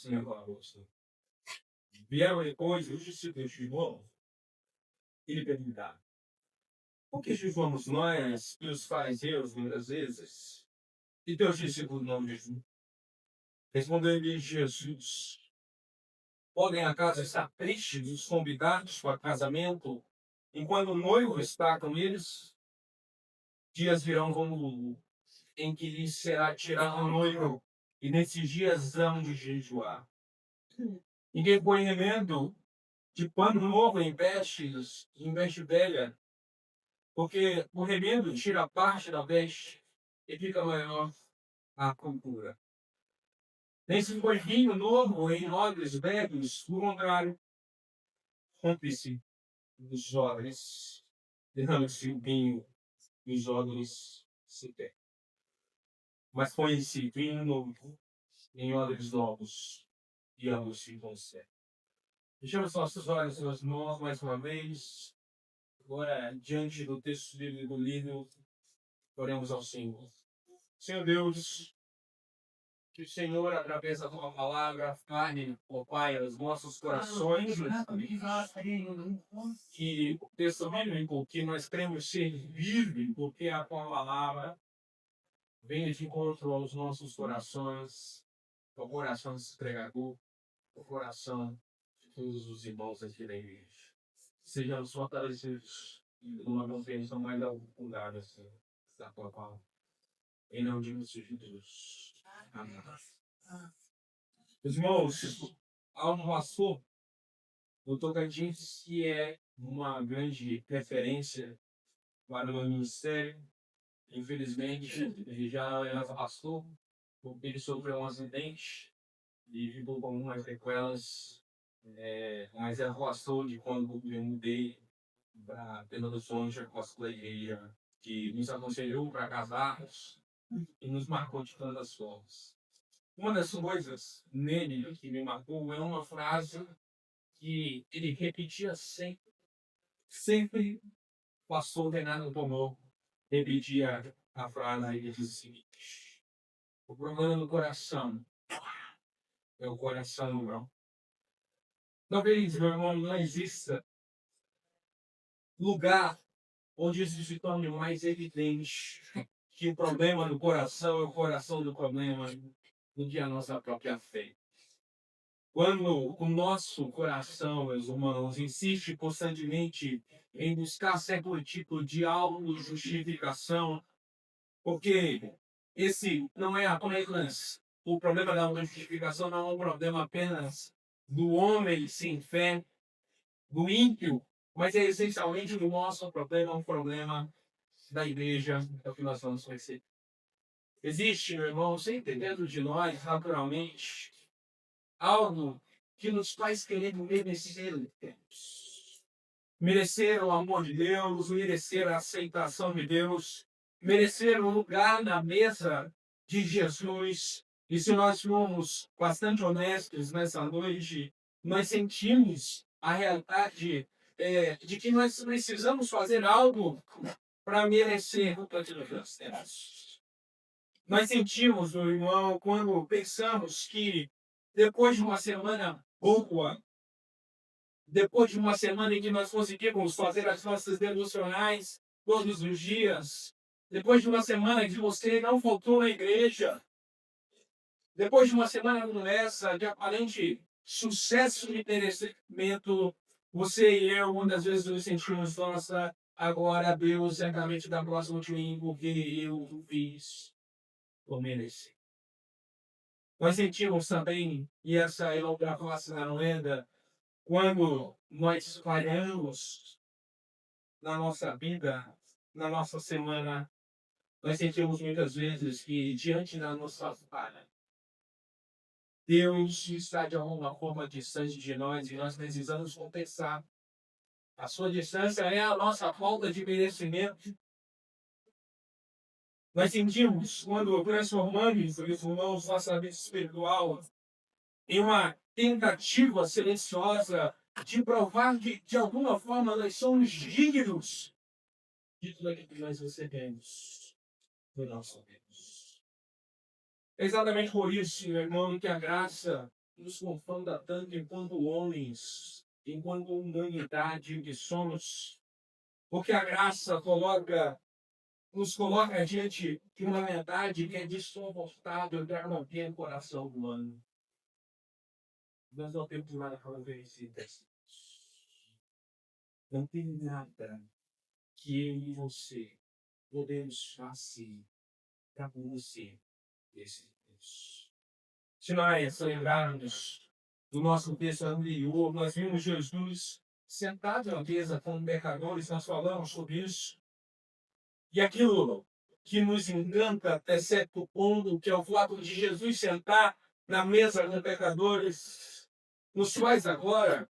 assim agora, você. Vieram depois os discípulos de João e lhe perguntaram: por que jejuamos nós e os fariseus muitas vezes, e teus discípulos não jejuam? Respondeu-lhe Jesus: podem acaso estar tristes os convidados para casamento, enquanto o noivo está com eles? Dias virão como em que lhes será tirado o noivo, e nesses dias hão de jejuar. Ninguém põe remendo de pano novo em veste velha, porque o remendo tira parte da veste e fica maior a cultura. Nem se põe vinho novo em odres velhos, do contrário, rompe-se os odres, derrama-se o vinho e os odres se perdem. Mas põe-se vinho novo em odres novos, e ambos se conservam. Fechamos nossos olhos, meus irmãos, mais uma vez. Agora, diante do texto do livro, oremos ao Senhor. Senhor Deus, que o Senhor, através da tua palavra, fale, ó Pai, aos nossos corações, que o texto bíblico que nós queremos servir, porque a tua palavra venha de encontro aos nossos corações, ao coração desse pregador, ao coração de todos os irmãos aqui da igreja. Sejamos fortalecidos numa compreensão mais aprofundada da tua palavra. Em nome de Jesus. Amém. Meus irmãos, há um pastor do Tocantins que é uma grande referência para o meu ministério. Infelizmente, ele já é pastor, porque ele sofreu um acidente e ficou com algumas sequelas. Mas é pastor de quando eu mudei para Belo Horizonte, a pastor da igreja, que nos aconselhou para casarmos e nos marcou de tantas formas. Uma das coisas nele que me marcou é uma frase que ele repetia sempre. Sempre o pastor Renato Tomou repetia a frase e disse o seguinte: o problema do coração é o coração do irmão. Talvez, meu irmão, não exista lugar onde isso se torne mais evidente que o problema do coração é o coração do problema do que a nossa própria fé. Quando o nosso coração, meus irmãos, insiste constantemente em buscar certo tipo de auto-justificação, porque esse não é apenas o problema da auto-justificação, não é um problema apenas do homem sem fé, do ímpio, mas é essencialmente o nosso problema, um problema da igreja, é o que nós vamos conhecer. Existe, meu irmão, sempre dentro de nós, naturalmente, algo que nos faz querer merecer Deus. Merecer o amor de Deus, merecer a aceitação de Deus, merecer um lugar na mesa de Jesus. E se nós formos bastante honestos nessa noite, nós sentimos a realidade de que nós precisamos fazer algo para merecer o que nós temos. Nós sentimos, meu irmão, quando pensamos que depois de uma semana boa, depois de uma semana em que nós conseguimos fazer as nossas devocionais todos os dias, depois de uma semana em que você não faltou na igreja, depois de uma semana como essa, de aparente sucesso de merecimento, você e eu, muitas vezes nos sentimos, nossa, agora Deus certamente da próxima domingo, porque eu fiz por merecer. Nós sentimos também, e essa é outra face da moeda, quando nós falhamos na nossa vida, na nossa semana, nós sentimos muitas vezes que diante da nossa falha, Deus está de alguma forma distante de nós e nós precisamos compensar. A sua distância é a nossa falta de merecimento. Nós sentimos quando transformamos, meus irmãos, nossa vida espiritual em uma tentativa silenciosa de provar que, de alguma forma, nós somos dignos de tudo aquilo que nós recebemos do nosso Deus. É exatamente por isso, meu irmão, que a graça nos confronta tanto enquanto homens, enquanto humanidade que somos, porque a graça nos coloca diante de uma verdade que é desconfortável para qualquer coração humano. Nós não temos nada para oferecer. Não tem nada que eu e você podemos fazer para conhecer esse Deus. Se nós lembrarmos do nosso texto anterior, nós vimos Jesus sentado à mesa com pecadores, nós falamos sobre isso. E aquilo que nos encanta até certo ponto, que é o fato de Jesus sentar na mesa com pecadores, nos faz agora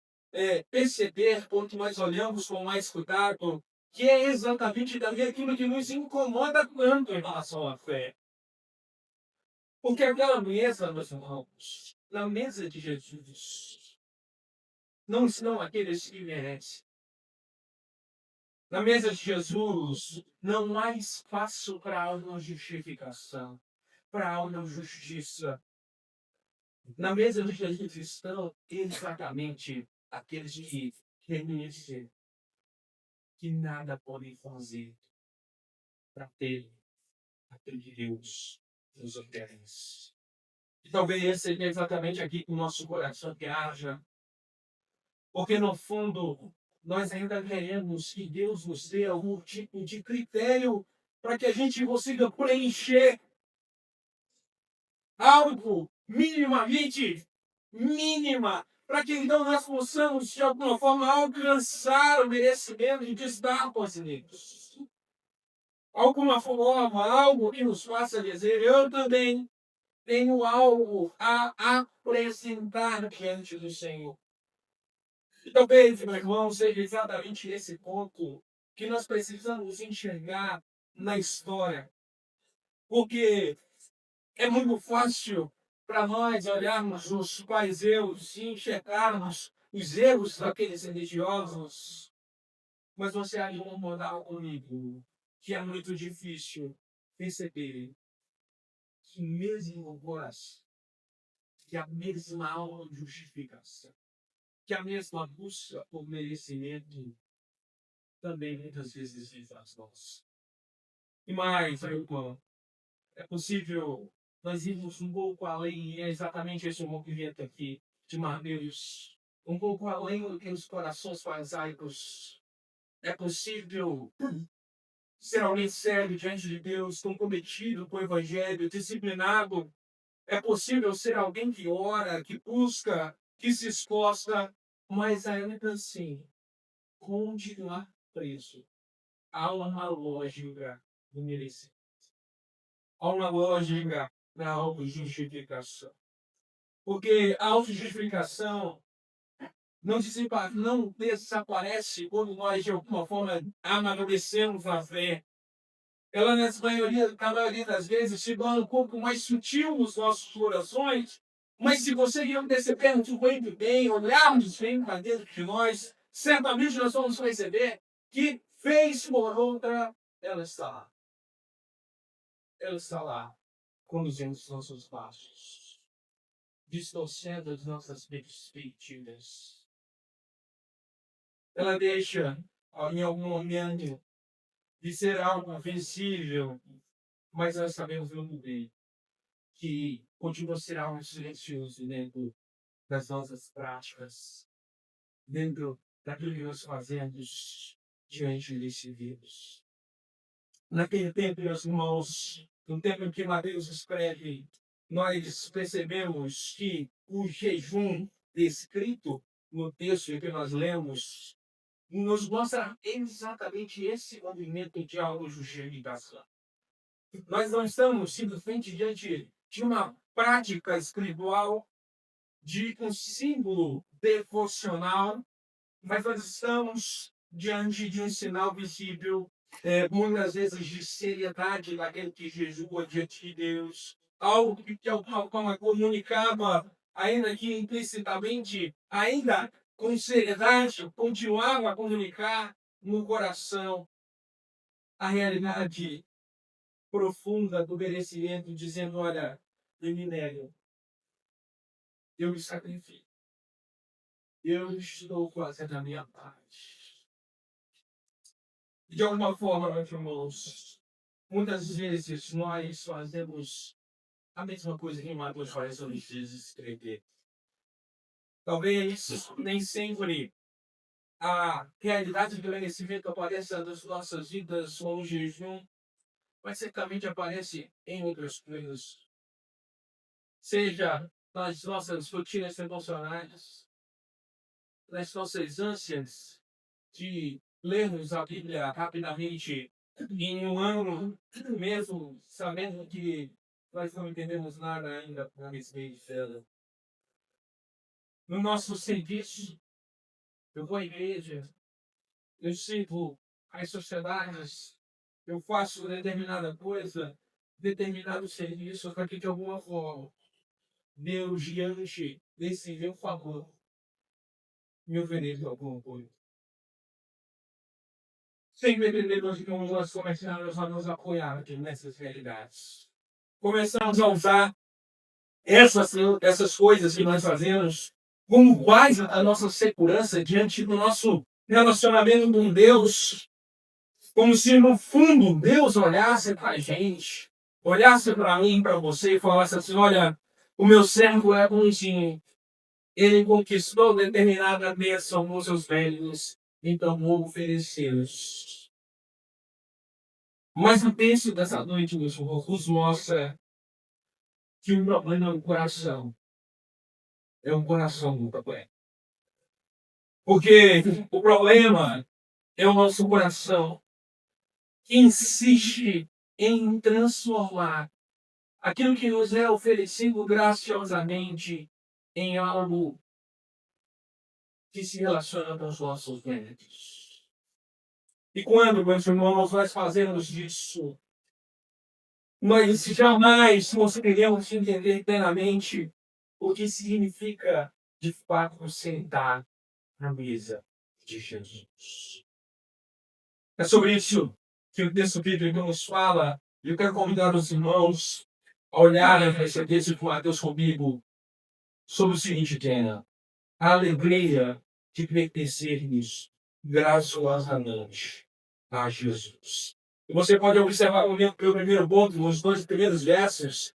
perceber, quanto nós olhamos com mais cuidado, que é exatamente também aquilo que nos incomoda tanto em relação à fé. Porque aquela mesa, meus irmãos, na mesa de Jesus, não estão aqueles que merecem. Na mesa de Jesus, não há espaço para autojustificação, para autojustiça. Na mesa de Jesus estão exatamente aqueles que reconhecem que nada podem fazer para ter aquilo que Deus nos oferece. E talvez esse seja exatamente aqui que o nosso coração que haja, porque no fundo nós ainda queremos que Deus nos dê algum tipo de critério para que a gente consiga preencher algo minimamente mínima, para que então nós possamos de alguma forma alcançar o merecimento de estar com os inimigos. Alguma forma, algo que nos faça dizer, eu também tenho algo a apresentar diante do Senhor. E talvez, meu irmão, seja exatamente esse ponto que nós precisamos enxergar na história. Porque é muito fácil para nós olharmos os fariseus e enxergarmos os erros daqueles religiosos. Mas você há de concordar comigo que é muito difícil perceber que mesmo o coração, que a mesma auto-justificação, que a mesma busca por merecimento também muitas vezes se faz nós. E mais, meu irmão, é possível nós irmos um pouco além, e é exatamente esse o movimento aqui de Mateus, um pouco além do que os corações farisaicos. É possível ser alguém sério diante de Deus, comprometido com o Evangelho, disciplinado. É possível ser alguém que ora, que busca, que se esforça, mas ainda assim continuar preso a uma lógica do merecimento. Há uma lógica na autojustificação. Porque a autojustificação não desaparece quando nós, de alguma forma, amadurecemos a fé. Ela, na maioria das vezes, se torna um pouco mais sutil nos nossos corações. Mas se você e eu percebermos muito bem, olharmos bem para dentro de nós, certamente nós vamos perceber que, vez por outra, ela está lá. Ela está lá, conduzindo os nossos passos, distorcendo as nossas perspectivas. Ela deixa, em algum momento, de ser algo visível, mas nós sabemos muito bem que continua a ser algo silencioso dentro das nossas práticas, dentro daquilo que nós fazemos diante desse vírus. Naquele tempo, meus irmãos, no tempo em que Mateus escreve, nós percebemos que o jejum descrito no texto que nós lemos nos mostra exatamente esse movimento de autojustificação. Nós não estamos simplesmente diante de uma prática espiritual, de um símbolo devocional, mas nós estamos diante de um sinal visível, muitas vezes de seriedade daquele que jejua diante de Deus, algo que de alguma forma comunicava, ainda que implicitamente, ainda com seriedade, continuava a comunicar no coração a realidade profunda do merecimento, dizendo, olha, eu me nego. eu me sacrifico. Eu estou fazendo a minha parte. De alguma forma, meus irmãos, muitas vezes nós fazemos a mesma coisa que Marcos faz nos dias de escrever. Talvez nem sempre a realidade do envelhecimento apareça nas nossas vidas com o jejum, mas certamente aparece em outras coisas. Seja nas nossas rotinas emocionais, nas nossas ânsias de lermos a Bíblia rapidamente em um ano, mesmo sabendo que nós não entendemos nada ainda a respeito dela. No nosso serviço, eu vou à igreja, eu sirvo as sociedades, eu faço determinada coisa, determinado serviço para que de alguma forma Deus, diante desse meu favor, me ofereça alguma coisa. Sem entender, nós começamos a nos apoiar aqui nessas realidades. Começamos a usar essas coisas que nós fazemos como base da nossa segurança diante do nosso relacionamento com Deus. Como se, no fundo, Deus olhasse para a gente, olhasse para mim, para você e falasse assim, olha, o meu servo é bonzinho. Ele conquistou determinada bênção com seus velhos, então vou oferecê-los. Mas o texto dessa noite nos mostra que o problema é o coração. É um coração do problema. Porque o problema é o nosso coração que insiste em transformar aquilo que nos é oferecido graciosamente em algo que se relaciona com os nossos méritos. E quando, meus irmãos, nós fazemos isso, nós jamais conseguiremos entender plenamente o que significa, de fato, sentar na mesa de Jesus. É sobre isso que o texto bíblico nos fala. E eu quero convidar os irmãos a olharem para esse texto de Mateus comigo sobre o seguinte tema: a alegria de pertencermos graciosamente a Jesus. E você pode observar o meu primeiro ponto, nos dois primeiros versos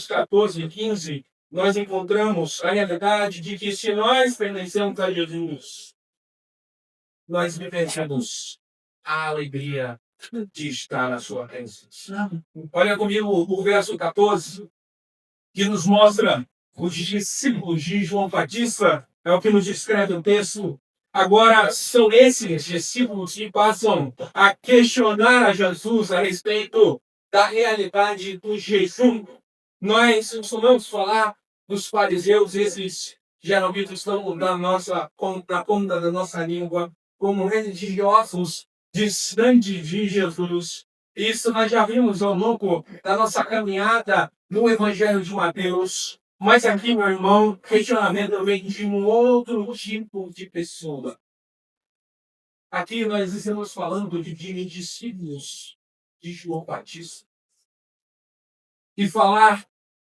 14 e 15, nós encontramos a realidade de que se nós pertencemos a Jesus, nós vivenciamos a alegria de estar na sua presença. Olha comigo o verso 14, que nos mostra os discípulos de João Batista, é o que nos descreve o texto. Agora, são esses discípulos que passam a questionar a Jesus a respeito da realidade do jejum. Nós costumamos falar dos fariseus, esses geralmente estão na ponta da nossa língua, como religiosos distantes de Jesus. Isso nós já vimos ao longo da nossa caminhada no Evangelho de Mateus. Mas aqui, meu irmão, questionamento vem de um outro tipo de pessoa. Aqui nós estamos falando de discípulos de João Batista. E falar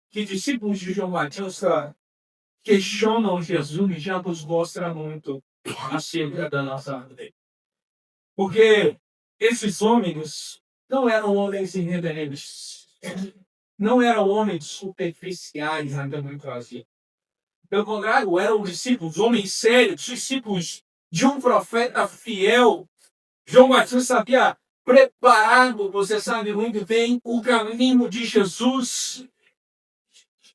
que discípulos de João Batista questionam Jesus já nos mostra muito acerca da nossa vida. Porque esses homens não eram homens irreverentes. Não eram homens superficiais na democracia. Pelo contrário, eram discípulos, homens sérios, discípulos de um profeta fiel. João Batista havia preparado, você sabe muito bem, o caminho de Jesus.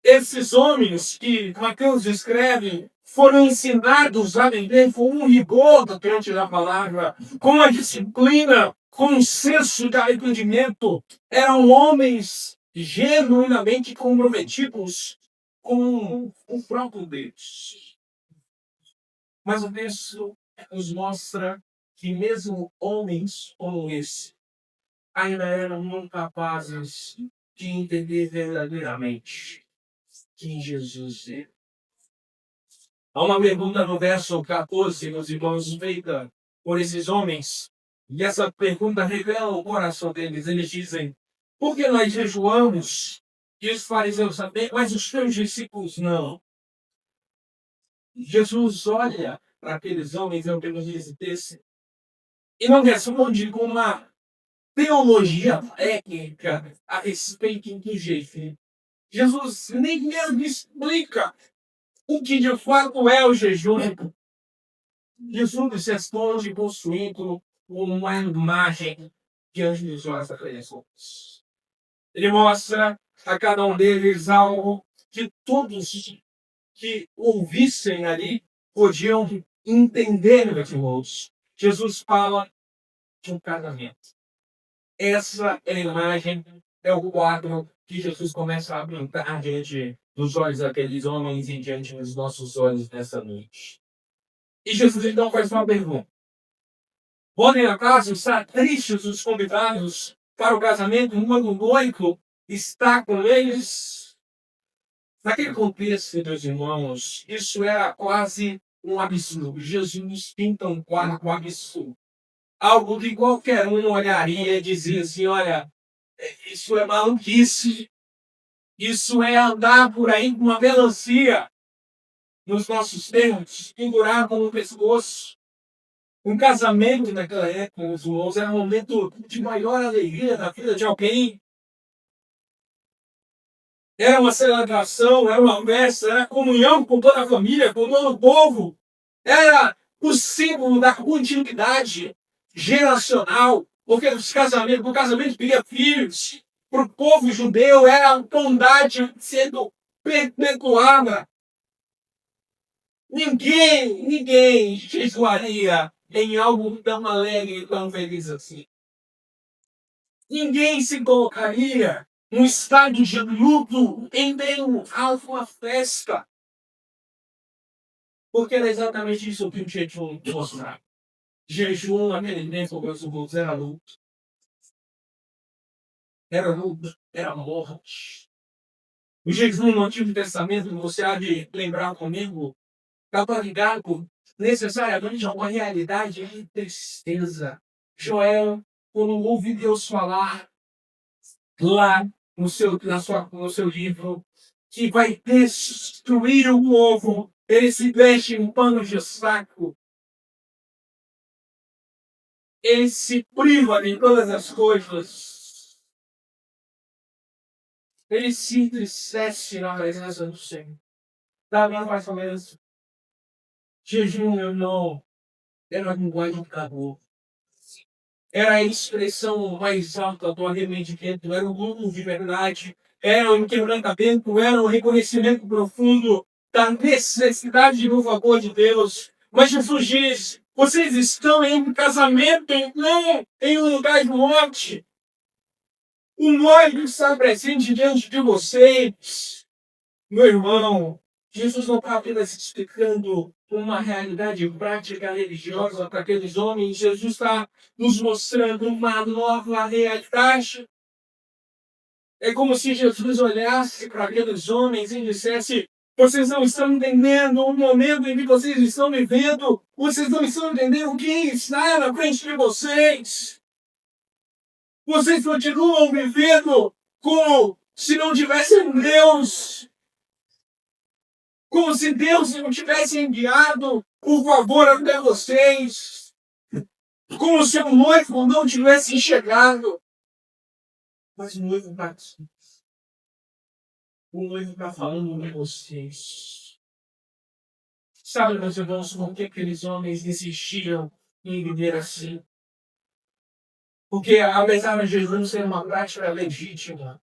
Esses homens que Mateus descreve foram ensinados a viver com um rigor diante da palavra, com a disciplina, com um senso de arrependimento. Eram homens genuinamente comprometidos com o próprio Deus. Mas o texto nos mostra que mesmo homens como esse ainda eram incapazes de entender verdadeiramente quem Jesus é. Há uma pergunta no verso 14, meus irmãos, feita por esses homens. E essa pergunta revela o coração deles. Eles dizem: por que nós jejuamos? E os fariseus sabem, mas os teus discípulos não. Jesus olha para aqueles homens, eu tenho esse texto, e não responde com uma teologia técnica a respeito do jejum. Jesus nem mesmo explica o que de fato é o jejum. Jesus responde possuindo uma imagem diante dos olhos daqueles homens. Ele mostra a cada um deles algo que todos que ouvissem ali podiam entender naquele moço. Jesus fala de um casamento. Essa é a imagem, é o quadro que Jesus começa a pintar diante dos olhos daqueles homens e diante dos nossos olhos nessa noite. E Jesus então faz uma pergunta. Podem acaso estar tristes os convidados para o casamento enquanto o noivo está com eles? Naquele contexto, meus irmãos, isso era quase um absurdo. Jesus pinta um quadro absurdo. Algo que qualquer um olharia e dizia assim, olha, isso é maluquice. Isso é andar por aí com uma melancia nos nossos termos, pendurado no pescoço. Um casamento naquela época, meus irmãos, era um momento de maior alegria na vida de alguém. Era uma celebração, era uma festa, era comunhão com toda a família, com todo o povo. Era o símbolo da continuidade geracional, porque o casamento cria filhos. Para o povo judeu era a bondade sendo perpetuada. Ninguém jejuaria em algo tão alegre e tão feliz assim. Ninguém se colocaria num estado de luto em meio a uma festa. Porque era exatamente isso que o jejum mostrava. Jejum, naquele tempo, meus irmãos, era luto. Era luto, era morte. O jejum no Antigo Testamento, você há de lembrar comigo, estava ligado necessariamente a uma realidade de tristeza. Joel, quando ouve Deus falar lá no seu livro, que vai destruir o povo, ele se veste em pano de saco. Ele se priva de todas as coisas. Ele se entristece na presença do Senhor. Da minha mais ou menos, jejum, meu irmão, era a linguagem do amor. Era a expressão mais alta do arrependimento, era o grupo de verdade, era o quebrantamento, era o reconhecimento profundo da necessidade do favor de Deus. Mas Jesus diz: vocês estão em um casamento, não em um lugar de morte. O noivo está presente diante de vocês. Meu irmão, Jesus não está apenas explicando uma realidade prática religiosa para aqueles homens. Jesus está nos mostrando uma nova realidade. É como se Jesus olhasse para aqueles homens e dissesse: vocês não estão entendendo o momento em que vocês estão vivendo. Vocês não estão entendendo quem está na frente de vocês. Vocês continuam vivendo como se não tivesse um Deus. Como se Deus não tivesse enviado o favor até vocês. Como se o noivo não tivesse chegado. Mas o noivo está aqui. O noivo está falando com vocês. Sabe, meus irmãos, por que aqueles homens insistiam em viver assim? Porque, apesar de Jesus ser uma prática legítima,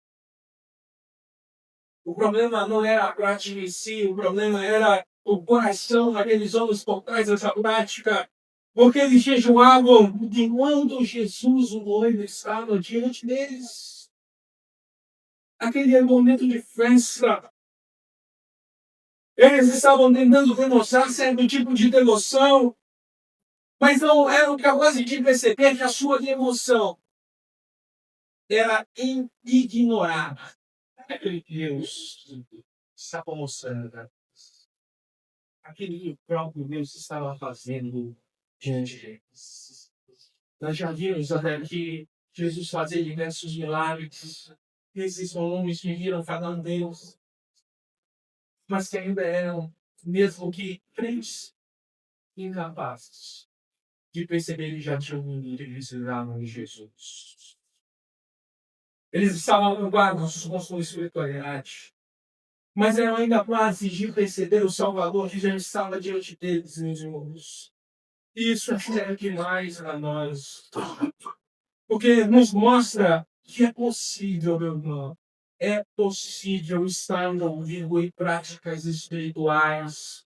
o problema não era a prática em si, o problema era o coração daqueles homens por trás dessa prática. Porque eles jejuavam enquanto Jesus, o noivo, estava diante deles. Aquele era o momento de festa. Eles estavam tentando demonstrar certo tipo de devoção, mas não eram capazes de perceber que a sua devoção era ignorada. Aquele que Deus estava mostrando. Aquilo que o próprio Deus estava fazendo diante deles. Nós já vimos até que Jesus fazia diversos milagres. Esses homens viviram cada um deles, mas que ainda eram mesmo que três incapazes de perceber que já tinham vindo e precisavam de Jesus. Eles estavam preocupados com sua espiritualidade, mas eram incapazes de perceber o Salvador que já estava diante deles, meus irmãos. Isso é demais a nós, porque nos mostra que é possível, meu irmão. É possível estar envolvido em práticas espirituais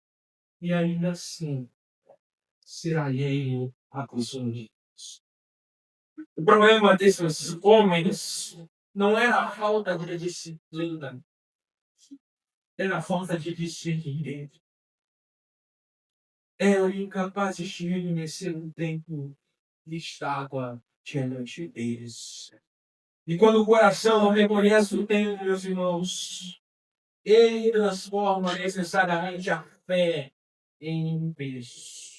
e ainda assim ser alheio à pessoa de Deus. O problema desses homens não era a falta de disciplina, era a falta de discernimento. Eram incapazes de reconhecer um tempo que estava diante deles. E quando o coração não reconhece o tempo, meus irmãos, ele transforma necessariamente a fé em peso.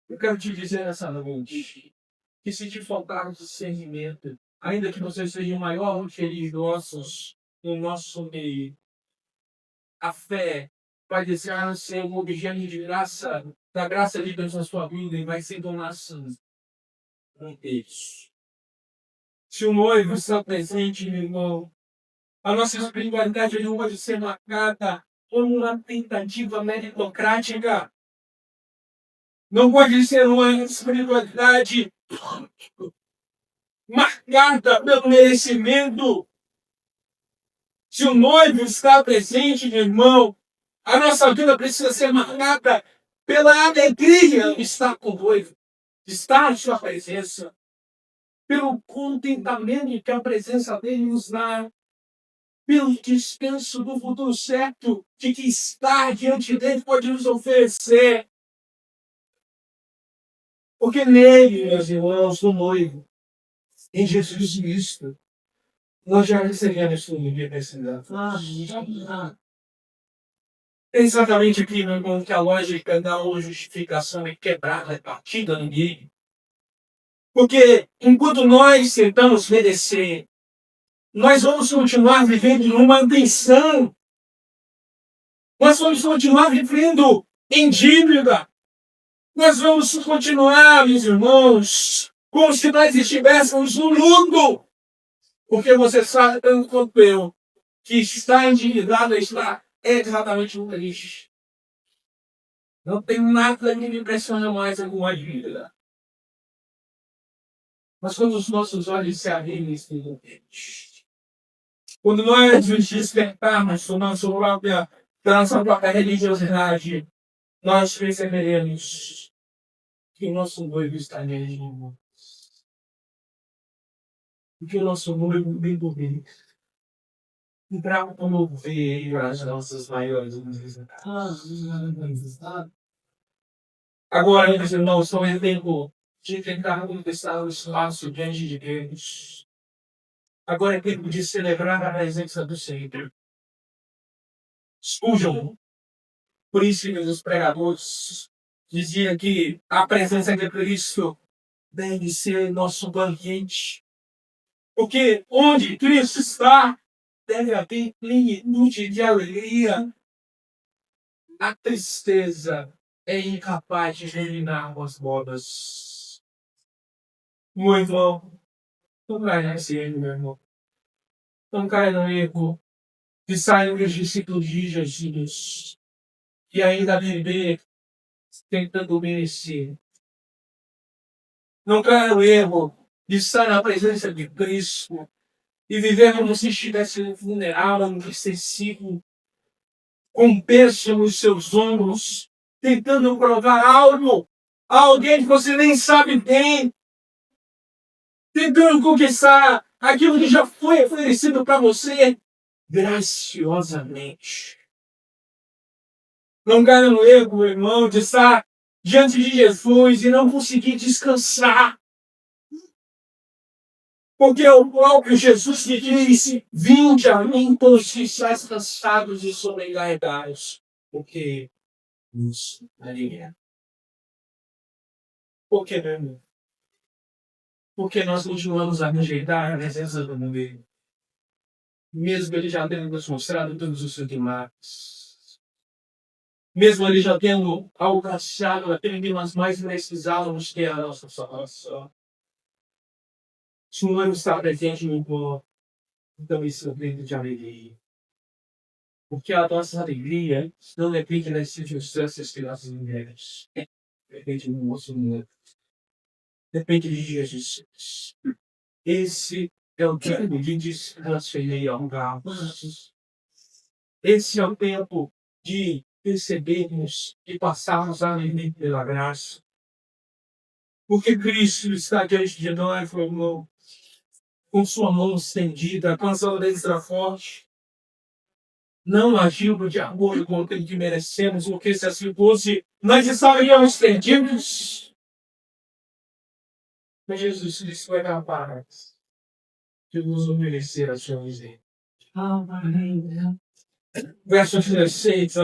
Eu quero te dizer nessa noite que se te faltar discernimento, ainda que você seja o maior religiosos no nosso meio, a fé vai deixar de ser um objeto de graça, da graça de Deus na sua vida e vai se tornar assim um peso. Se o noivo está presente, meu irmão, a nossa espiritualidade não pode ser marcada como uma tentativa meritocrática. Não pode ser uma espiritualidade marcada pelo merecimento. Se o noivo está presente, meu irmão, a nossa vida precisa ser marcada pela alegria de estar com o noivo, de estar em sua presença, pelo contentamento que a presença dele nos dá, pelo descanso do futuro certo de que estar diante dele pode nos oferecer. Porque nele, meus irmãos, no noivo, em Jesus Cristo, nós já recebemos tudo que precisamos. É exatamente aqui, meu irmão, que a lógica da justificação é quebrada, é partida no meio. Porque enquanto nós tentamos merecer, nós vamos continuar vivendo numa tensão. Nós vamos continuar vivendo em dívida. Nós vamos continuar, meus irmãos, como se nós estivéssemos no mundo. Porque você sabe, tanto quanto eu, que está endividado está exatamente um triste. Não tem nada que me impressiona mais alguma dívida. Mas quando os nossos olhos se abrem nesse momento, quando nós nos despertarmos da nossa própria religiosidade, nós perceberemos que o nosso noivo está nele, irmão. E que o nosso noivo bem do bem. E para promover as nossas maiores necessidades. Agora, meus irmãos, são exemplo de tentar conquistar o espaço diante de Deus. Agora é tempo de celebrar a presença do Senhor. Spurgeon, príncipe dos pregadores, dizia que a presença de Cristo deve ser nosso banquete. Porque onde Cristo está, deve haver plenitude de alegria. A tristeza é incapaz de reinar as bodas. Meu irmão, não cai nesse erro, meu irmão. Não cai no erro de sair dos discípulos de Jesus e ainda viver tentando merecer. Não cai no erro de estar na presença de Cristo e viver como se estivesse no funeral, entristecido, com peso nos seus ombros, tentando provar algo a alguém que você nem sabe quem, tentando conquistar aquilo que já foi oferecido para você graciosamente. Não caia no erro, meu irmão, de estar diante de Jesus e não conseguir descansar. Porque o próprio Jesus te disse: vinde a mim todos que estáis cansados e sobrecarregados, porque nos alimenta. Por que, meu irmão? Porque nós continuamos a rejeitar a presença do mundo, mesmo ele já tendo nos mostrado todos os seus milagres. mesmo ele já tendo alcançado aquele que nós mais precisávamos, que é a nossa salvação. Se não está presente no corpo, então isso é dentro de alegria. Porque a nossa alegria não depende das circunstâncias que nós vivemos. Depende do nosso mundo. Depende de Jesus. Esse é o tempo de descanso e honrar. Esse é o tempo de percebermos e passarmos a viver pela graça. Porque Cristo está diante de nós, meu irmão, com sua mão estendida, com a sua letra forte, não agindo de acordo com o que merecemos, porque se assim fosse, nós estaríamos perdidos. Mas Jesus disse: vai capaz de nos obedecer a sua misericórdia. Verso 16,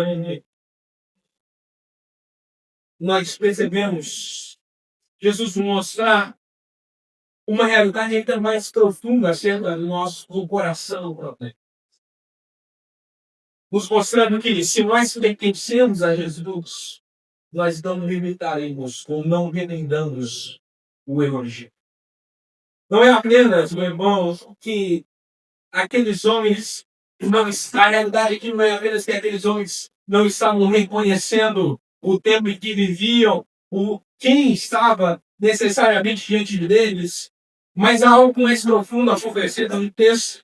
nós percebemos Jesus mostrar uma realidade ainda mais profunda acerca do nosso coração próprio. Nos mostrando que se nós pertencemos a Jesus, nós não limitaremos ou não remendamos o Evangelho. Não é apenas, meu irmão, que aqueles homens não estão, a realidade aqui não é apenas que aqueles homens não estavam reconhecendo o tempo em que viviam, quem estava necessariamente diante deles, mas há algo mais profundo a acontecer no texto.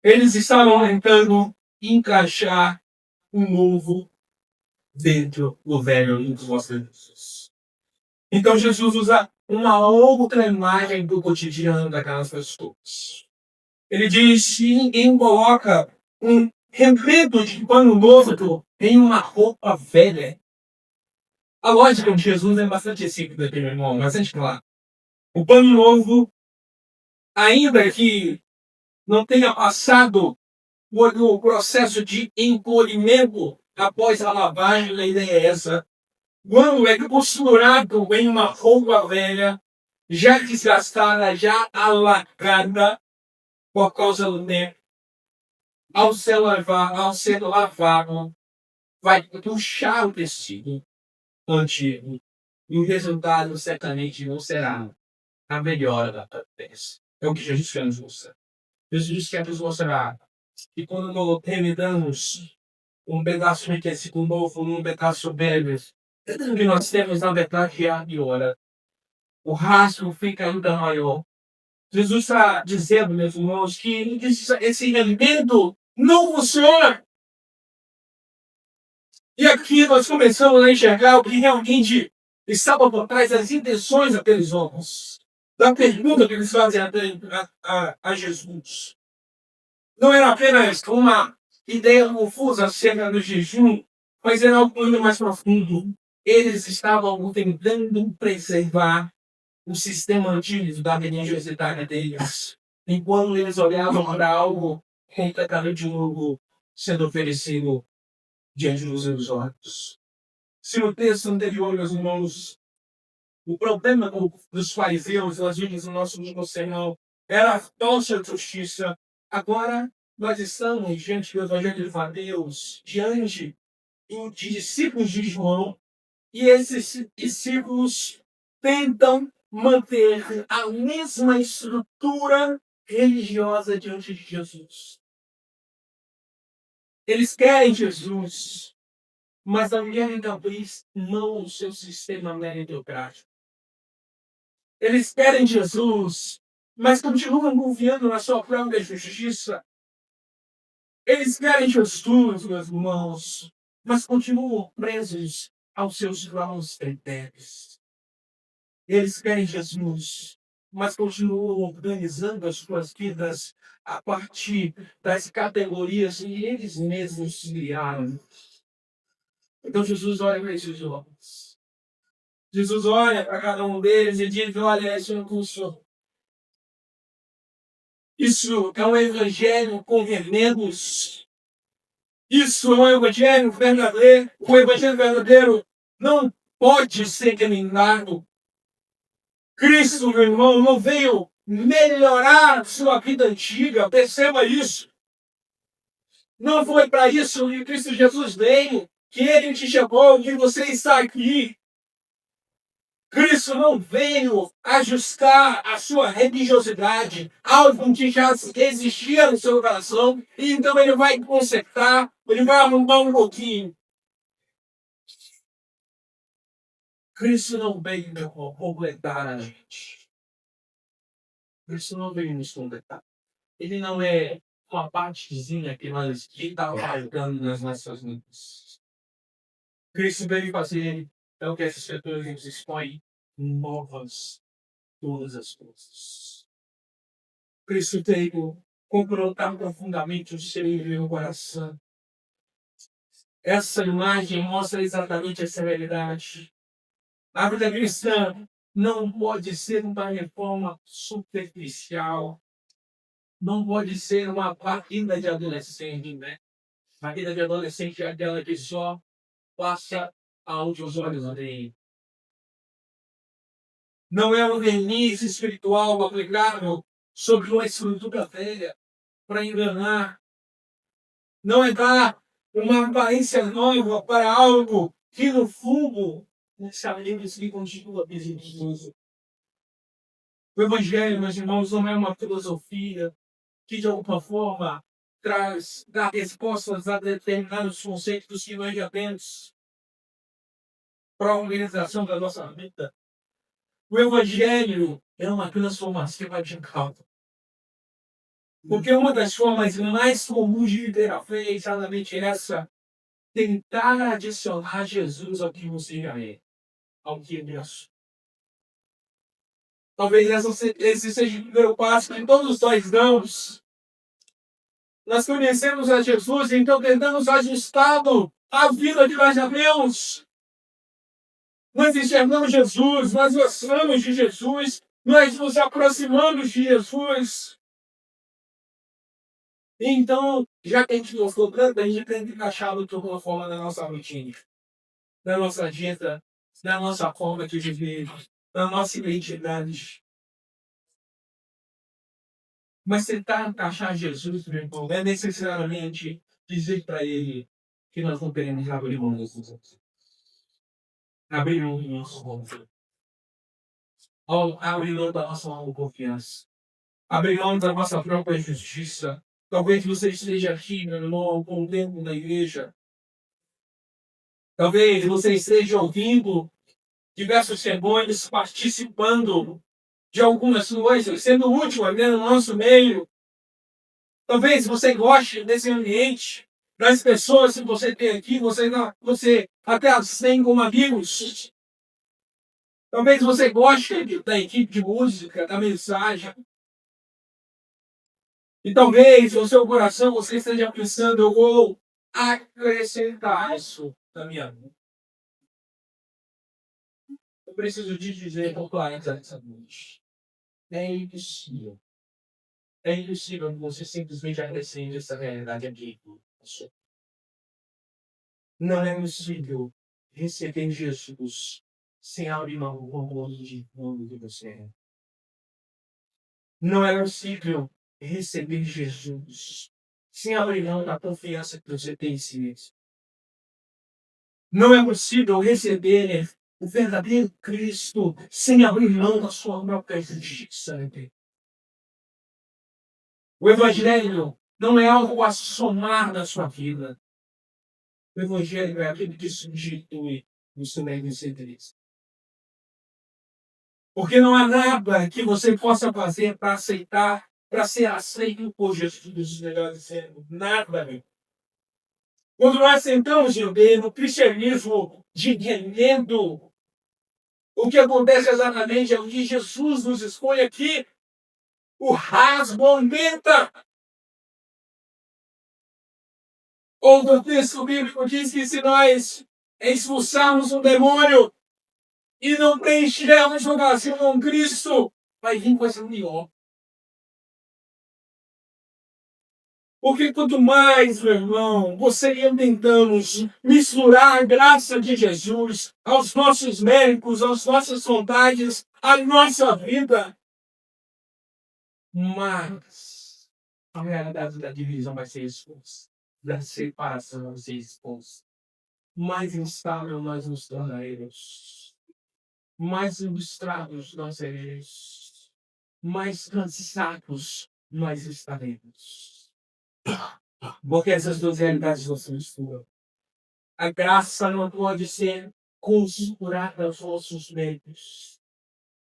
Eles estavam tentando encaixar o novo dentro do velho em Jesus. Então Jesus usa uma outra imagem do cotidiano daquelas pessoas. Ele diz que ninguém coloca um revendo de pano novo em uma roupa velha. A lógica de Jesus é bastante simples aqui, meu irmão, bastante clara. O pano novo, ainda que não tenha passado o processo de encolhimento após a lavagem, a ideia é essa. Quando é costurado em uma roupa velha, já desgastada, já alagada por causa do tempo, ao ser lavado, vai puxar o tecido antigo. E o resultado certamente não será a melhora da peça. É o que Jesus quer nos mostrar. Jesus quer nos mostrar que quando remedamos um pedaço de tecido novo num pedaço velho, que nós temos, na verdade, a melhora. O rastro fica ainda maior. Jesus está dizendo, meus irmãos, que esse elemento não funciona. E aqui nós começamos a enxergar o que realmente estava por trás das intenções daqueles homens. Da pergunta que eles fazem a Jesus. Não era apenas uma ideia confusa acerca do jejum, mas era algo muito mais profundo. Eles estavam tentando preservar o sistema antigo da religiosidade deles, enquanto eles olhavam para algo completamente novo sendo oferecido diante dos seus olhos. Se no texto anterior, meus irmãos, o problema dos fariseus, nós vimos no nosso último sermão, era a falsa justiça. Agora, nós estamos diante do Evangelho de Mateus, diante de discípulos de João, e esses discípulos tentam manter a mesma estrutura religiosa diante de Jesus. Eles querem Jesus, mas não querem talvez não o seu sistema meritocrático. Eles querem Jesus, mas continuam confiando na sua própria justiça. Eles querem Jesus, meus irmãos, mas continuam presos aos seus próprios critérios. Eles querem Jesus, mas continuam organizando as suas vidas a partir das categorias que eles mesmos criaram. Então Jesus olha para esses homens. Jesus olha para cada um deles e diz: olha, isso não funciona. Isso é um evangelho com remendos. Isso é um evangelho verdadeiro. O evangelho verdadeiro não pode ser eliminado. Cristo, meu irmão, não veio melhorar sua vida antiga. Perceba isso. Não foi para isso que Cristo Jesus veio. que Ele te chamou, que você está aqui. Cristo não veio ajustar a sua religiosidade, algo que já existia no seu coração, e então Ele vai consertar, Ele vai arrumar um pouquinho. Cristo não veio completar a gente. Cristo não veio nos completar. Ele não é uma partezinha que nós está faltando nas nossas vidas. Cristo veio fazer é o que essas pessoas nos expõem novas todas as coisas. Cristo veio confrontar profundamente o seu e meu coração. Essa imagem mostra exatamente essa realidade. A vida cristã não pode ser uma reforma superficial. Não pode ser uma vida de adolescente, né? A vida de adolescente é aquela que só passa aonde os olhos veem. Não é um verniz espiritual aplicável sobre uma estrutura velha para enganar. Não é dar uma aparência nova para algo que, no fundo, sabemos que continua perigoso. O Evangelho, meus irmãos, não é uma filosofia que, de alguma forma, dá respostas a determinados conceitos que nós já temos para a organização da nossa vida. O Evangelho é uma transformação radical. Porque uma das formas mais comuns de ter a fé é exatamente essa: tentar adicionar Jesus ao que você já é, ao que ele é. Talvez esse seja o primeiro passo que todos nós damos. Nós conhecemos a Jesus, então tentamos ajustá-lo à vida que nós já temos. Nós enxergamos Jesus, nós gostamos de Jesus, nós nos aproximamos de Jesus. Então, já que a gente gostou tanto, a gente tem que encaixá-lo de alguma forma na nossa rotina, na nossa dieta, na nossa forma de viver, na nossa identidade. Mas tentar encaixar Jesus, meu irmão, não é necessariamente dizer para ele que nós não queremos abrir mão das coisas. Abrir mão do nosso controle. Abrir mão da nossa autoconfiança. Abrir mão da nossa própria justiça. Talvez você esteja aqui, meu irmão, com o tempo da igreja. Talvez você esteja ouvindo diversos sermões, participando de algumas coisas, sendo útil até no nosso meio. Talvez você goste desse ambiente, das pessoas que você tem aqui, você até as tem como amigos. Talvez você goste da equipe de música, da mensagem. E talvez no seu coração você esteja pensando: eu vou acrescentar isso na minha vida. Eu preciso te dizer com clareza nessa noite: é impossível. É impossível que você simplesmente acrescente essa realidade aqui. Não é possível receber Jesus sem abrir mão do composto de mundo que você é. Não é possível receber Jesus sem abrir mão da confiança que você tem em si mesmo. Não é possível receber o verdadeiro Cristo sem abrir mão da sua própria justiça. O Evangelho não é algo a somar na sua vida. O Evangelho é aquilo que substitui o seu negligência. Porque não há nada que você possa fazer para aceitar, para ser aceito por Jesus, melhor dizendo, nada. Quando nós tentamos viver no cristianismo de entendendo o que acontece exatamente é o que Jesus nos expõe aqui, o rasgo aumenta. Outro texto bíblico diz que se nós expulsarmos um demônio e não preenchermos o vazio com Cristo, vai vir coisa pior. Porque quanto mais, meu irmão, você e eu tentamos misturar a graça de Jesus aos nossos méritos, às nossas vontades, à nossa vida, mais a realidade da divisão vai ser exposta, da separação vai ser exposta. mais instável nós nos tornaremos, mais frustrados nós seremos, mais cansados nós estaremos. Porque essas duas realidades não se misturam. A graça não pode ser configurada aos nossos méritos.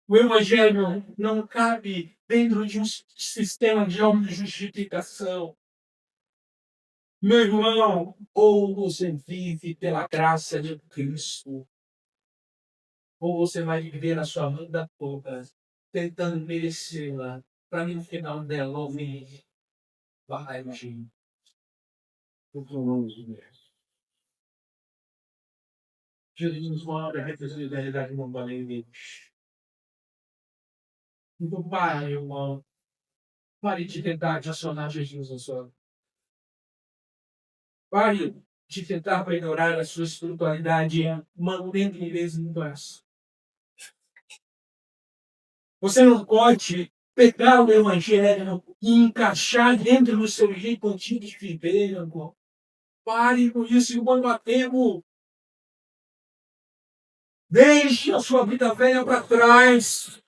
O Evangelho não cabe dentro de um sistema de autojustificação. Meu irmão, ou você vive pela graça de Cristo, ou você vai viver a sua vida toda tentando merecê-la, para no final dela ouvir, vai, imagina. Jesus nos manda a representar a realidade não vale menos. Então, pare, irmão. Pare de tentar adicionar Jesus na sua vida. Pare de tentar melhorar a sua espiritualidade mantendo níveis muito baixos. Você não pode pegar o Evangelho e encaixar dentro do seu jeito antigo de viver, irmão. Pare com isso, irmão, a tempo. Deixe a sua vida velha para trás.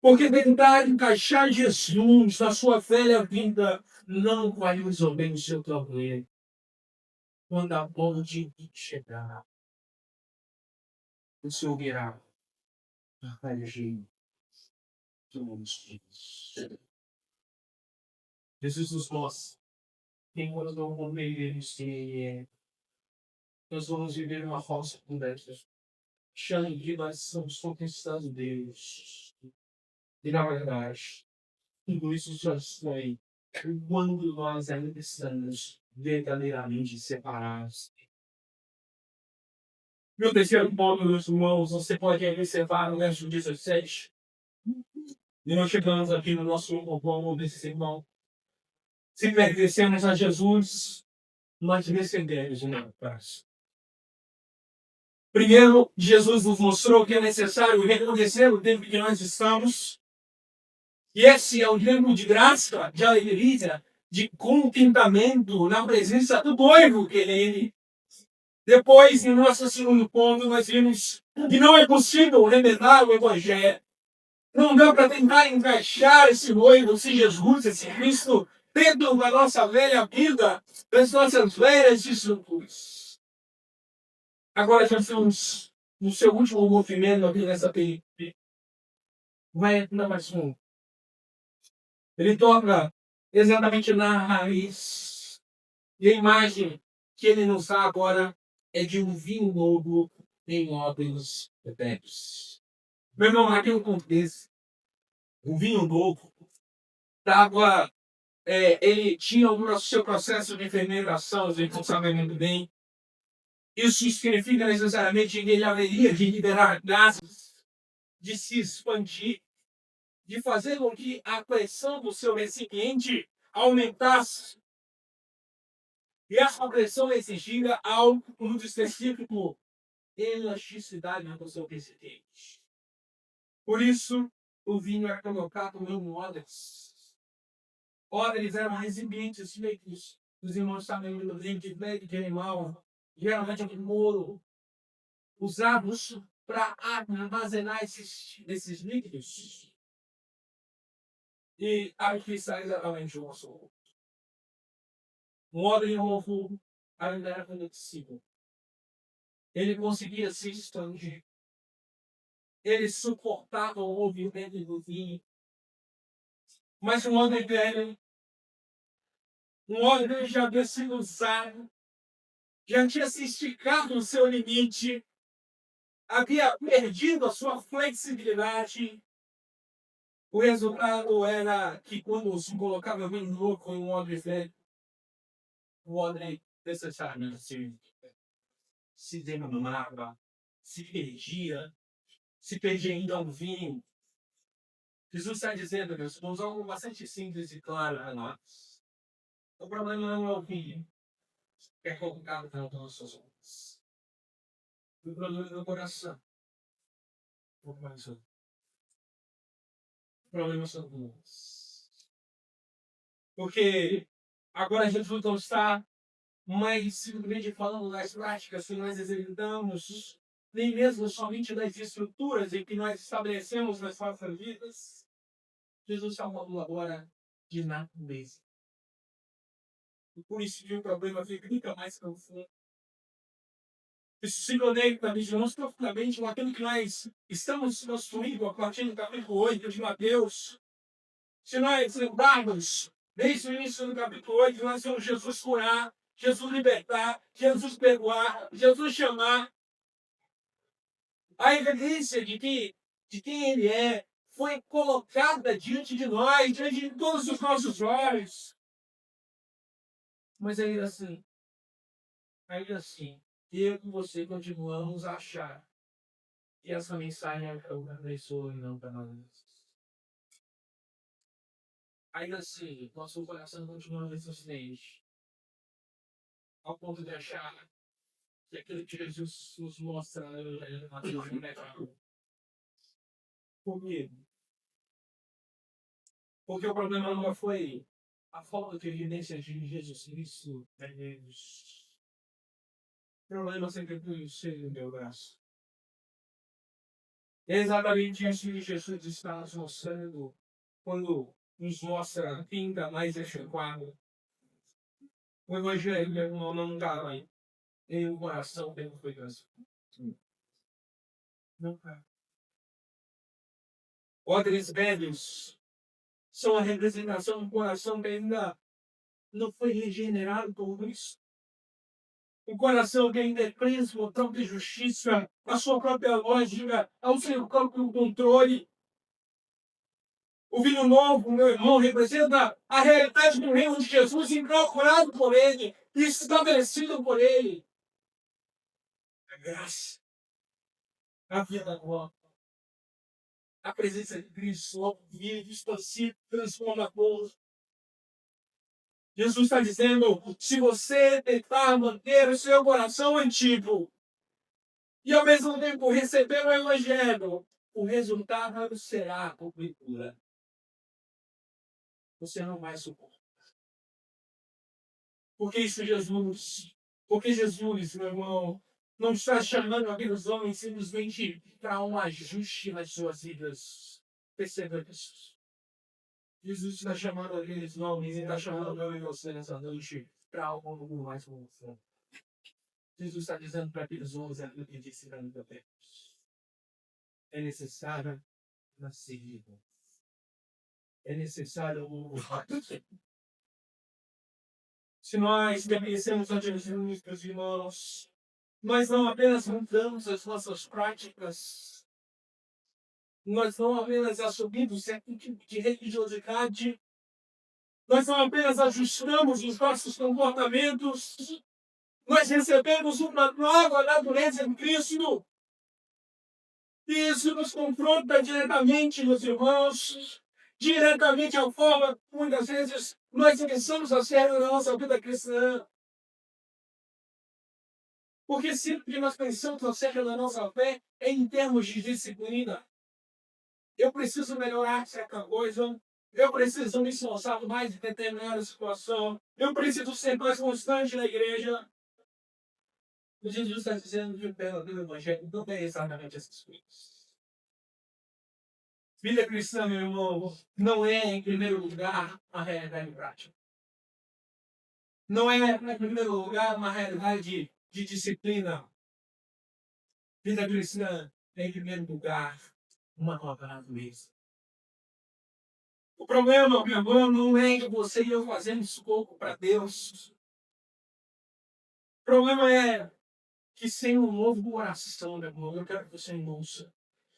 Porque tentar encaixar Jesus na sua velha vida não vai resolver o seu problema. Quando a bola de chegar, o Senhor virá. Jesus nos mostra que quando não comeremos que nós vamos viver uma falsa conversa, achando que nós estamos conquistando Deus. E na verdade, tudo isso já foi quando nós ainda estamos verdadeiramente separados. Meu terceiro ponto, meus irmãos, você pode observar no verso 17. E nós chegamos aqui no nosso ponto desse irmão. Se pertencemos a Jesus, nós recebemos uma paz. Primeiro, Jesus nos mostrou que é necessário reconhecer o tempo que nós estamos. E esse é o tempo de graça, de alegria, de contentamento na presença do noivo que ele é. Depois, em nosso segundo ponto, nós vimos que não é possível remendar o Evangelho. Não dá para tentar encaixar esse noivo, esse Jesus, esse Cristo, dentro da nossa velha vida, das nossas velhas estruturas. Agora já estamos no seu último movimento aqui nessa PIB. Vai entrar mais um. Ele toca exatamente na raiz. E a imagem que ele nos dá agora é de um vinho novo em odres eternos. Meu irmão, aqui é um contexto. O vinho novo estava. Ele tinha o seu processo de fermentação, a gente não sabe muito bem. Isso significa necessariamente que ele haveria de liberar gases, de se expandir, de fazer com que a pressão do seu recipiente aumentasse. E essa pressão exigia algo muito específico, elasticidade do seu recipiente. Por isso, o vinho é colocado em odres. Odres eram recipientes feitos, os irmãos sabem, de pele de animal, geralmente de couro, usados para armazenar esses líquidos. E aqui está exatamente o nosso. Um odre novo ainda era flexível. Ele conseguia se expandir. Ele suportava o movimento do vinho. Mas um odre velho, um odre já havia sido usado, já tinha se esticado no seu limite, havia perdido a sua flexibilidade. O resultado era que quando se colocava vinho louco em um odre velho, o odre necessariamente se derramava, se perdia então o vinho. Jesus está dizendo, meus irmãos, algo bastante simples e claro a nós. O problema não é o vinho que é colocado nas nossas mãos. O problema é o coração. O problema são nós. Porque agora Jesus não está mas simplesmente falando das práticas que nós executamos, nem mesmo somente das estruturas em que nós estabelecemos nas nossas vidas. Jesus está falando agora de natureza. E por isso que o problema fica mais profundo. Isso se conecta mais profundamente com aquilo que nós estamos construindo a partir do capítulo 8 de Mateus. Se nós lembrarmos, desde o início do capítulo 8, nós vemos Jesus curar, Jesus libertar, Jesus perdoar, Jesus chamar. A evidência de quem Ele é foi colocada diante de nós, diante de todos os nossos olhos. Mas ainda assim, eu e você continuamos a achar que essa mensagem é para outra pessoa e não para nós. Ainda assim, nosso coração continua resistente, ao ponto de achar que aquilo que Jesus nos mostra no Evangelho de Mateus não é real. Por quê? Porque o problema não foi a falta de evidência de Jesus Cristo em eles. O problema sempre foi o ser no meu braço. É exatamente isso que Jesus está nos mostrando quando nos mostra ainda mais este quadro. O Evangelho não está aí em um coração bem cuidadoso. Não está. Odres velhos são a representação do coração que ainda não foi regenerado por Cristo. O coração que ainda é preso ao própria justiça, à sua própria lógica, ao seu próprio controle. O vinho novo, meu irmão, representa a realidade do reino de Jesus incorporado por Ele e estabelecido por Ele. A graça, a vida nova, a presença de Cristo, vive, expansivo, transforma todos. Jesus está dizendo, se você tentar manter o seu coração antigo e ao mesmo tempo receber o Evangelho, o resultado será a cobertura. Você não vai suportar. Porque Jesus, meu irmão, não está chamando aqueles homens simplesmente para um ajuste nas suas vidas. Perceba isso. Jesus está chamando aqueles homens e está chamando eu e você nessa noite para algo mais profundo. Jesus está dizendo para aqueles homens aquilo que disse para mim também. É necessário nascer de novo. É necessário um Se nós permanecemos ante Jesus, meus irmãos, nós não apenas mudamos as nossas práticas, nós não apenas assumimos certo tipo de religiosidade, nós não apenas ajustamos os nossos comportamentos, nós recebemos uma nova natureza em Cristo. E isso nos confronta diretamente, meus irmãos, diretamente à forma que muitas vezes nós pensamos a sério na nossa vida cristã. Porque sempre que nós pensamos acerca da nossa fé é em termos de disciplina. Eu preciso melhorar certa coisa, eu preciso me esforçar mais em determinada situação, eu preciso ser mais constante na igreja. O Jesus está dizendo que pelo Evangelho não é exatamente essas coisas. Vida cristã, meu irmão, não é, em primeiro lugar, uma realidade prática. Não é, em primeiro lugar, uma realidade de disciplina. Vida cristã é, em primeiro lugar, uma nova natureza. O problema, meu irmão, não é que você e eu fazendo isso pouco para Deus. O problema é que sem um novo coração, meu irmão, eu quero que você ouça.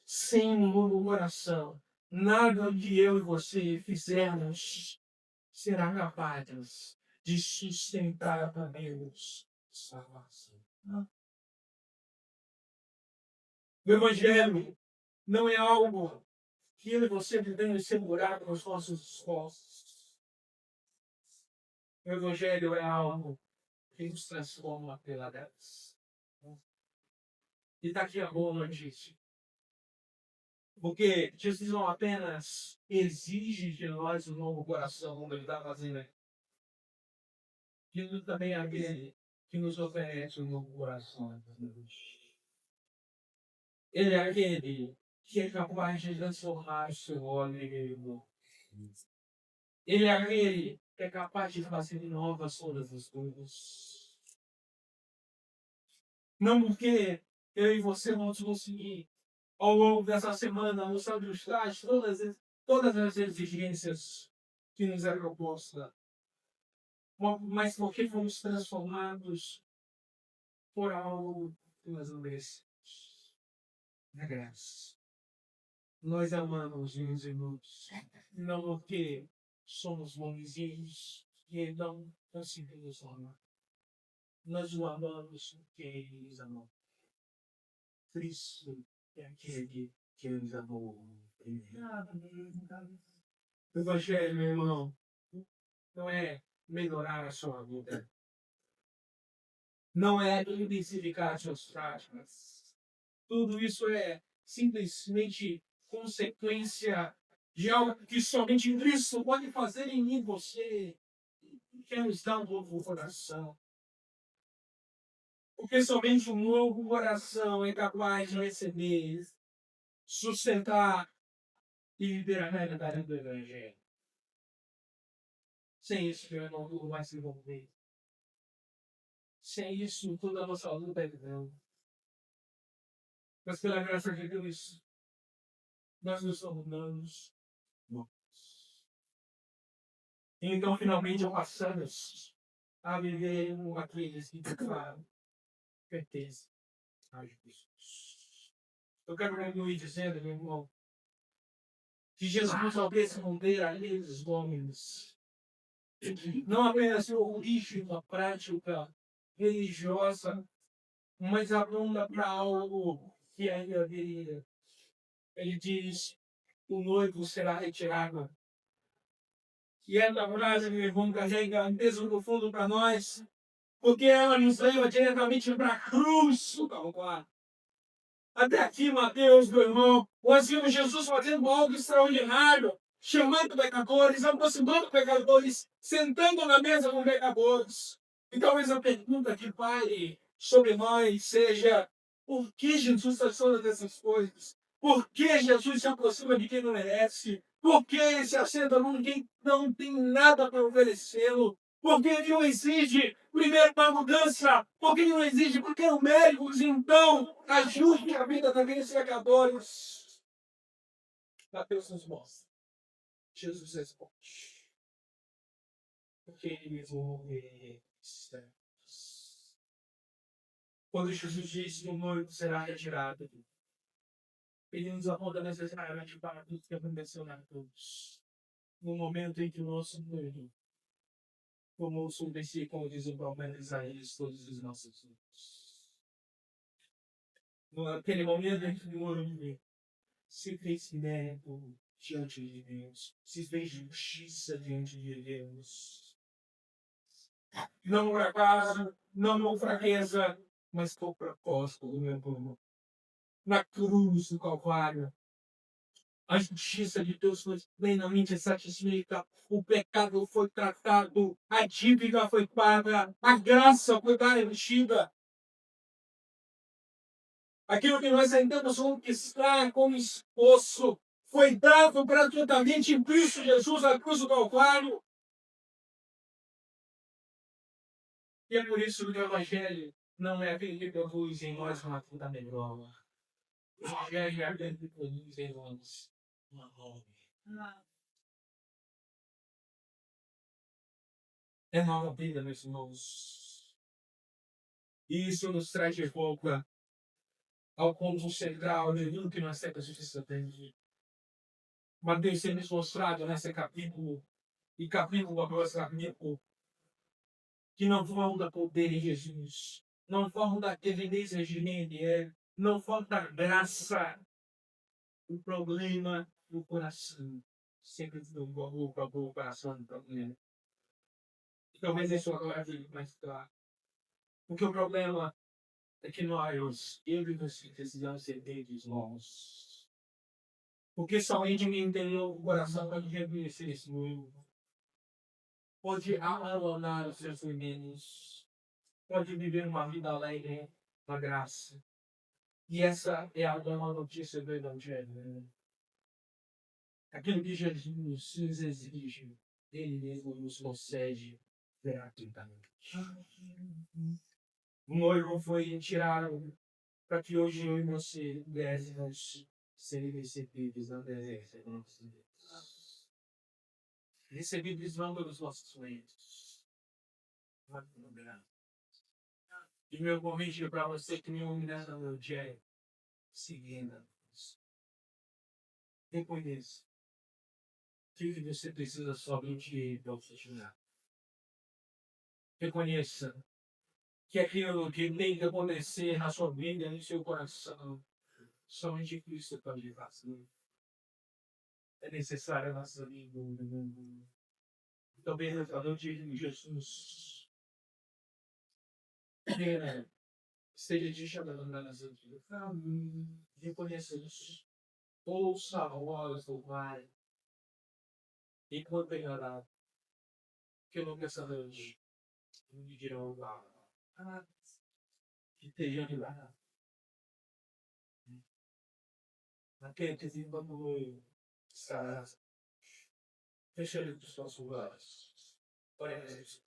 Sem um novo coração, nada que eu e você fizermos será capaz de sustentar para Deus salvação. O Evangelho não é algo que eu e você devemos segurar com os nossos esforços. O Evangelho é algo que nos transforma pela graça. E daqui a pouco eu disse. Porque Jesus não apenas exige de nós um novo coração, como ele está fazendo aqui. Jesus também é aquele que nos oferece um novo coração. Ele é aquele que é capaz de transformar o seu óleo. Ele é aquele que é capaz de fazer novas todas as coisas. Não porque eu e você vamos conseguir, ao longo dessa semana, nos ajustar todas as exigências que nos é proposta, mas porque fomos transformados por algo que nós merecemos. É graça. Nós amamos uns e outros, não porque somos bonzinhos e ele não conseguiu nos amar. Nós o amamos porque ele nos amou. Cristo é aquele que nos amou primeiro. O Evangelho, meu irmão, não é melhorar a sua vida. Não é intensificar suas práticas. Tudo isso é simplesmente consequência de algo que somente Cristo pode fazer em mim e você. Quer nos dar um novo coração. Porque somente um novo coração é capaz de receber, sustentar e viver a realidade do Evangelho. Sem isso, eu não vai se envolver. Sem isso, toda a nossa luta é vã. Mas pela graça de Deus, nós nos tornamos bons. Então, finalmente, passamos a viver como aqueles que, claro, pertencem a Jesus. Eu quero concluir dizendo, meu irmão, que Jesus ao responder a esses homens, não apenas corrige uma prática religiosa, mas aponta para algo que ainda viria. Ele diz: o noivo será retirado. E essa frase, meu irmão, carrega um peso profundo para nós, porque ela nos leva diretamente para a cruz do Calvário. Até aqui, Mateus, meu irmão, nós vimos Jesus fazendo algo extraordinário, chamando pecadores, aproximando pecadores, sentando na mesa com pecadores. E talvez a pergunta que pare sobre nós seja: por que Jesus faz todas essas coisas? Por que Jesus se aproxima de quem não merece? Por que ele se assenta com quem não tem nada para oferecê-lo? Por que ele não exige primeiro uma mudança? Por que ele não exige? Porque o méritos, então, ajude a vida daqueles pecadores. Mateus nos mostra. Jesus responde. Porque ele mesmo quando Jesus diz que o noivo será retirado, ele nos aponta necessariamente para tudo que aconteceu na cruz. No momento em que o nosso noivo tomou sobre si, como diz o profeta Isaías, todos os nossos dias. Naquele momento em que o noivo se fez mérito diante de Deus, se fez justiça diante de Deus. Não por acaso, não por fraqueza, mas por propósito do meu povo. Na cruz do Calvário, a justiça de Deus foi plenamente satisfeita, o pecado foi tratado, a dívida foi paga, a graça foi garantida. Aquilo que nós tentamos conquistar como esforço foi dado gratuitamente em Cristo Jesus na cruz do Calvário. E é por isso que o Evangelho não é aquele que produz em nós uma vida melhor. O Evangelho é aquele que produz em nós uma nova. É nova vida, meus irmãos. E isso nos traz de volta ao ponto central de tudo que nós temos justiça dentro. Mateus tem nos mostrado nesse capítulo, e capítulo após capítulo, que não falam da poder em Jesus, não falam da evidência de quem ele é, não falam da graça. O problema do coração sempre foi o coração do problema. Talvez isso agora fique mais claro. Porque o problema é que nós, eu e você, precisamos ser deles nós. Porque somente quem tem o coração pode reconhecer esse mundo. Pode abandonar os seus inimigos. pode viver uma vida alegre na graça. E essa é a boa notícia do Evangelho. Né? Aquilo que Jesus nos exige, Ele mesmo nos concede gratuitamente. O noivo foi tirado para que hoje eu e você pudéssemos ser recebidos na presença de nosso Deus. Recebidos não pelos nossos méritos, mas pelo graça. E meu convite para você que me ouve nessa noite é seguindo. Reconheça que você precisa somente para o funcionar. Reconheça que aquilo que tem que acontecer na sua vida, no seu coração, somente Cristo pode fazer. É necessário a nossa vida. Também nessa noite de Jesus. Esteja te chamando na nossa vida. Reconheça isso. Ouça a voz do Pai. Enquanto bem orado. Que eu não penso noite. Me dirão lá. Que esteja lá. Naquele que se vamos estar. Fecha os nossos olhos. Oremos.